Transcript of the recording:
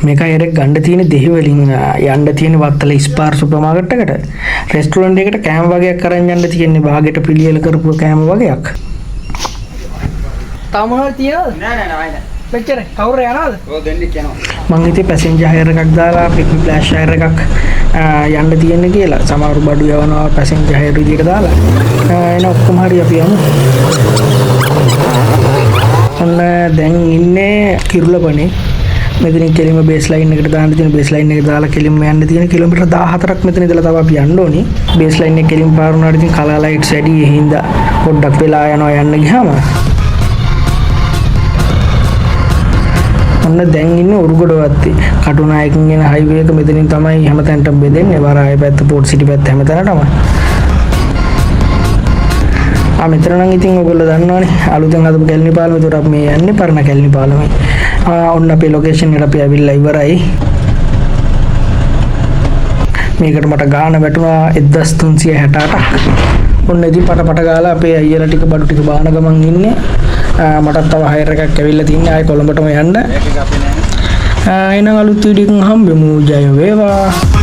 මේක එරෙක් ගන්න තියෙන දෙහිවලින් යන්න තියෙන වත්තල ස්පාර් සුපර් මාකට් එකට රෙස්ටුරන්ට් එකට කෑම වගේක් අරන් යන්න තියෙන්නේ භාගයට පිළියෙල කරපු කෑම වගේක්. තමහල් තියනවද? නෑ. මෙච්චර කවුරු යනවද? ඔය දෙන්නෙක් යනවා. මං හිතේ පැසෙන්ජර් හයර් එකක් දාලා පික්නික් ෆ්ලෑෂ් හයර් එකක් යන්න තියෙන්නේ කියලා. සමහර බඩු යවනවා පැසෙන්ජර් හයර් විදියට දාලා. එන ඔක්කොම හරි අපි යමු. ඔන්න දැන් ඉන්නේ කිරුළපනේ. මෙතනින් කෙලින්ම බේස් ලයින් එකට දාන්න තියෙන බේස් ලයින් එක දාලා කෙලින්ම යන්න තියෙන කිලෝමීටර් 14ක් මෙතන ඉඳලා තව අපි යන්න ඕනි. බේස් ලයින් එක කෙලින් පාර වුණාට ඉතින් කලර් ලයිට්ස් වැඩි ඒ හින්දා පොඩ්ඩක් වෙලා යනවා යන්න ගියාම. ඔන්න දැන් ඉන්නේ උරුගොඩවත්තේ. කටුනායකින් යන හයිවේ එක මෙතනින් තමයි හැමතැනටම බෙදෙන්නේ. වරාය පැත්ත පෝට් සිටි පැත්ත හැමතැනටම. මෙතන නම් ඉතින් ඔයගොල්ලෝ දන්නවනේ අලුතෙන් හදපු කැලණි පාලම. ඒතර අපි මේ යන්නේ පරණ කැලණි පාලමේ. ඔන්න අපේ ලොකේෂන් එකට අපි ඇවිල්ලා ඉවරයි. මේකට මට ගාන වැටුණා 1368ක්. ඔන්න ඉතින් පට ගාලා අපේ අයියලා ටික බඩු ටික බාන ගමන් ඉන්නේ. මටත් තව හයර් එකක් ඇවිල්ලා තින්නේ ආයේ කොළඹටම යන්න. එහෙනම් අලුත් වීඩියෝ එකකින් හම්බෙමු. ජය වේවා.